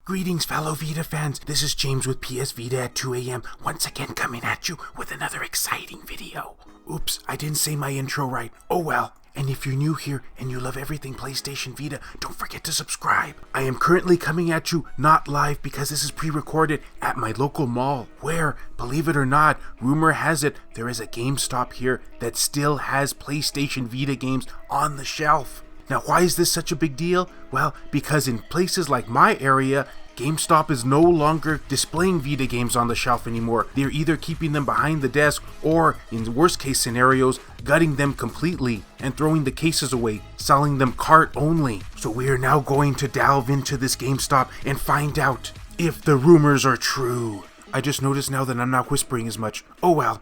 Greetings fellow Vita fans, this is James with PS Vita at 2 a.m. once again coming at you with another exciting video. Oops, I didn't say my intro right, oh well. And if you're new here and you love everything PlayStation Vita, don't forget to subscribe. I am currently coming at you not live because this is pre-recorded at my local mall where, believe it or not, rumor has it there is a Gamestop here that still has PlayStation Vita games on the shelf. Now, why is this such a big deal? Well, because in places like my area, GameStop is no longer displaying Vita games on the shelf anymore. They're either keeping them behind the desk or, in worst case scenarios, gutting them completely and throwing the cases away, selling them cart only. So we are now going to delve into this GameStop and find out if the rumors are true. I just noticed now that I'm not whispering as much. Oh well.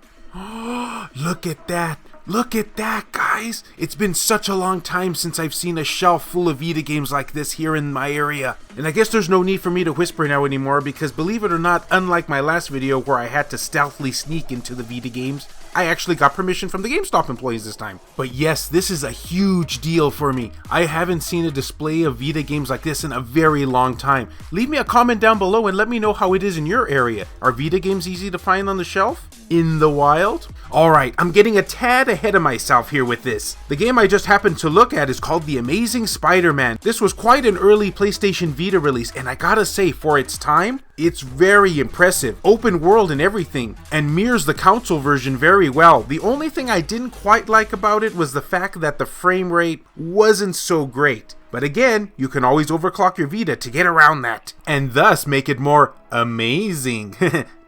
Look at that. Look at that, guys! It's been such a long time since I've seen a shelf full of Vita games like this here in my area. And I guess there's no need for me to whisper now anymore because, believe it or not, unlike my last video where I had to stealthily sneak into the Vita games, I actually got permission from the GameStop employees this time. But yes, this is a huge deal for me. I haven't seen a display of Vita games like this in a very long time. Leave me a comment down below and let me know how it is in your area. Are Vita games easy to find on the shelf? In the wild? Alright, I'm getting a tad ahead of myself here with this. The game I just happened to look at is called The Amazing Spider-Man. This was quite an early PlayStation Vita release, and I gotta say, for its time, it's very impressive. Open world and everything, and mirrors the console version very well. The only thing I didn't quite like about it was the fact that the frame rate wasn't so great. But again, you can always overclock your Vita to get around that, and thus make it more amazing.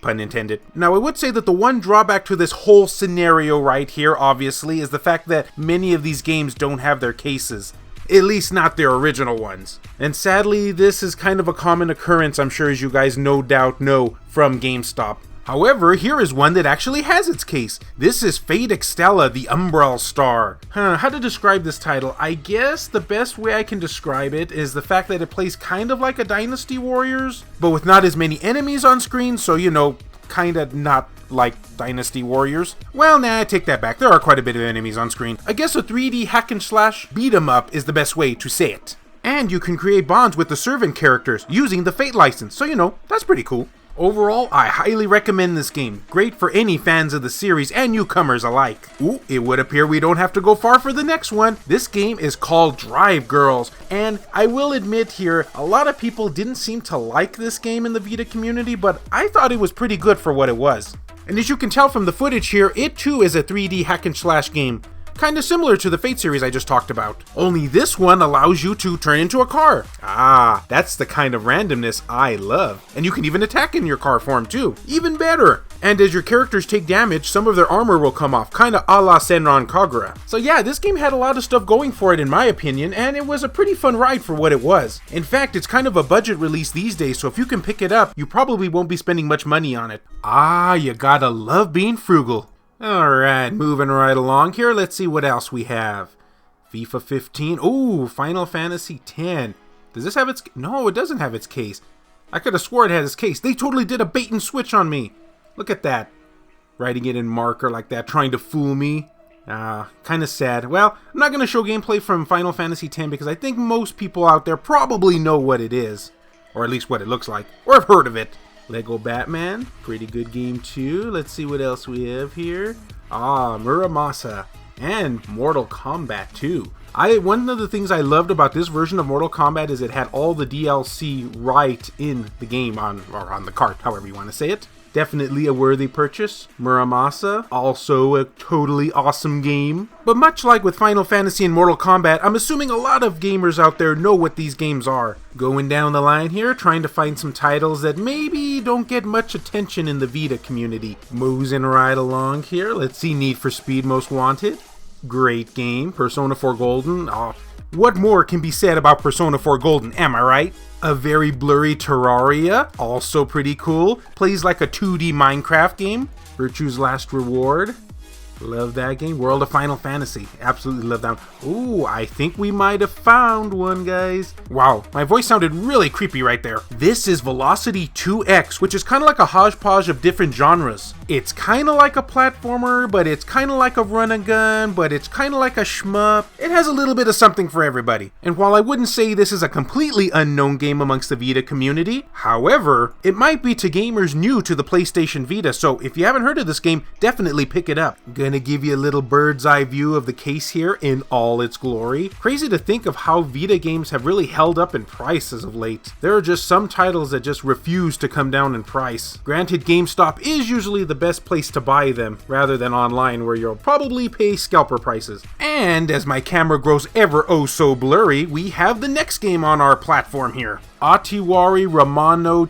Pun intended. Now, I would say that the one drawback to this whole scenario right here, obviously, is the fact that many of these games don't have their cases. At least not their original ones. And sadly, this is kind of a common occurrence, I'm sure, as you guys no doubt know from GameStop. However, here is one that actually has its case. This is Fate Extella, the Umbral star. How to describe this title? I guess the best way I can describe it is the fact that it plays kind of like a Dynasty Warriors, but with not as many enemies on screen, so you know, kinda not like Dynasty Warriors. Well, nah, I take that back. There are quite a bit of enemies on screen. I guess a 3D hack and slash beat 'em up is the best way to say it. And you can create bonds with the servant characters using the Fate license, so you know, that's pretty cool. Overall, I highly recommend this game. Great for any fans of the series and newcomers alike. Ooh, it would appear we don't have to go far for the next one. This game is called Drive Girls, and I will admit here, a lot of people didn't seem to like this game in the Vita community, but I thought it was pretty good for what it was. And as you can tell from the footage here, it too is a 3D hack and slash game. Kinda similar to the Fate series I just talked about. Only this one allows you to turn into a car. Ah, that's the kind of randomness I love. And you can even attack in your car form too. Even better. And as your characters take damage, some of their armor will come off, kinda a la Senran Kagura. So yeah, this game had a lot of stuff going for it in my opinion, and it was a pretty fun ride for what it was. In fact, it's kind of a budget release these days, so if you can pick it up, you probably won't be spending much money on it. Ah, you gotta love being frugal. Alright, moving right along here, let's see what else we have. FIFA 15, ooh, Final Fantasy 10. Does this have its... No, it doesn't have its case. I could have swore it had its case. They totally did a bait and switch on me. Look at that. Writing it in marker like that, trying to fool me. Kinda sad. Well, I'm not gonna show gameplay from Final Fantasy 10 because I think most people out there probably know what it is. Or at least what it looks like. Or have heard of it. Lego Batman, pretty good game too. Let's see what else we have here. Muramasa, and Mortal Kombat 2. One of the things I loved about this version of Mortal Kombat is it had all the DLC right in the game, or on the cart, however you want to say it. Definitely a worthy purchase. Muramasa, also a totally awesome game. But much like with Final Fantasy and Mortal Kombat, I'm assuming a lot of gamers out there know what these games are. Going down the line here, trying to find some titles that maybe don't get much attention in the Vita community. Moseying right along here, let's see Need for Speed Most Wanted. Great game. Persona 4 Golden. Oh, what more can be said about Persona 4 Golden, am I right? A very blurry Terraria, also pretty cool. Plays like a 2D Minecraft game. Virtue's Last Reward. Love that game. World of Final Fantasy. Absolutely love that one. Ooh, I think we might have found one, guys. Wow, my voice sounded really creepy right there. This is Velocity 2X, which is kind of like a hodgepodge of different genres. It's kind of like a platformer, but it's kind of like a run and gun, but it's kind of like a shmup. It has a little bit of something for everybody. And while I wouldn't say this is a completely unknown game amongst the Vita community, however, it might be to gamers new to the PlayStation Vita, so if you haven't heard of this game, definitely pick it up. Gonna give you a little bird's eye view of the case here in all its glory. Crazy to think of how Vita games have really held up in price as of late. There are just some titles that just refuse to come down in price. Granted, Gamestop is usually the best place to buy them, rather than online where you'll probably pay scalper prices. And as my camera grows ever oh so blurry, we have the next game on our platform here. Utawarerumono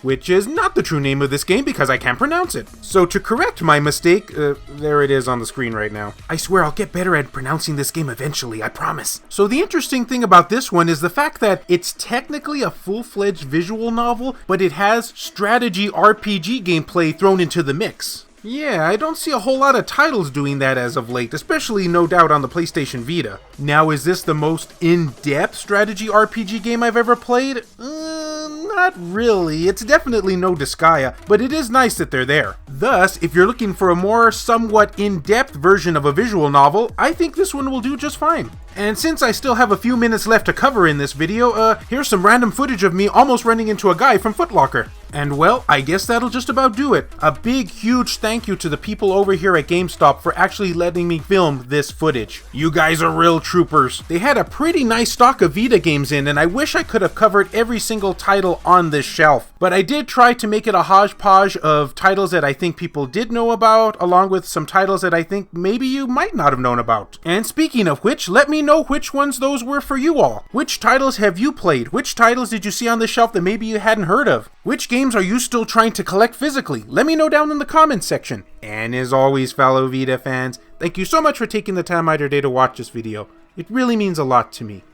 which is not the true name of this game because I can't pronounce it. So to correct my mistake, there it is on the screen right now. I swear I'll get better at pronouncing this game eventually, I promise. So the interesting thing about this one is the fact that it's technically a full-fledged visual novel, but it has strategy RPG gameplay thrown into the mix. Yeah, I don't see a whole lot of titles doing that as of late, especially no doubt on the PlayStation Vita. Now, is this the most in-depth strategy RPG game I've ever played? Not really. It's definitely no Disgaea, but it is nice that they're there. Thus, if you're looking for a more somewhat in-depth version of a visual novel, I think this one will do just fine. And since I still have a few minutes left to cover in this video, here's some random footage of me almost running into a guy from Foot Locker. And well, I guess that'll just about do it. A big, huge thank you to the people over here at Gamestop for actually letting me film this footage. You guys are real troopers. They had a pretty nice stock of Vita games in, and I wish I could have covered every single title on this shelf. But I did try to make it a hodgepodge of titles that I think people did know about, along with some titles that I think maybe you might not have known about. And speaking of which, let me know which ones those were for you all. Which titles have you played? Which titles did you see on the shelf that maybe you hadn't heard of? Which games are you still trying to collect physically? Let me know down in the comments section. And as always, fellow Vita fans, thank you so much for taking the time out of your day to watch this video. It really means a lot to me.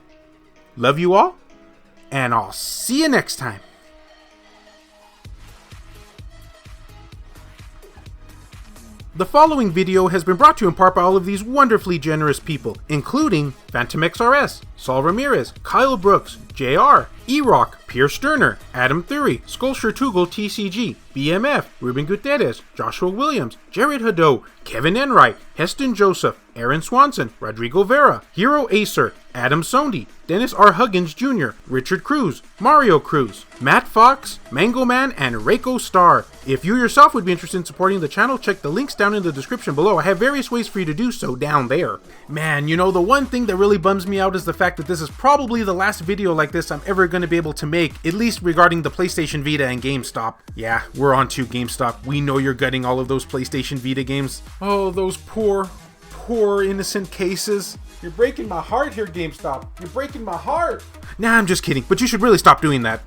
Love you all, and I'll see you next time. The following video has been brought to you in part by all of these wonderfully generous people, including Phantom XRS, Saul Ramirez, Kyle Brooks, JR, E-Rock, Pierre Sterner, Adam Thury, Sculpture Tugel TCG, BMF, Ruben Gutierrez, Joshua Williams, Jared Haddo, Kevin Enright, Heston Joseph, Aaron Swanson, Rodrigo Vera, Hero Acer, Adam Sondi, Dennis R. Huggins Jr., Richard Cruz, Mario Cruz, Matt Fox, Mango Man, and Reiko Star. If you yourself would be interested in supporting the channel, check the links down in the description below. I have various ways for you to do so down there. Man, you know, the one thing that really bums me out is the fact that this is probably the last video like this I'm ever going to be able to make, at least regarding the PlayStation Vita and GameStop. Yeah, we're on to GameStop. We know you're gutting all of those PlayStation Vita games. Oh, those poor innocent cases. You're breaking my heart here, GameStop. You're breaking my heart. Nah, I'm just kidding, but you should really stop doing that.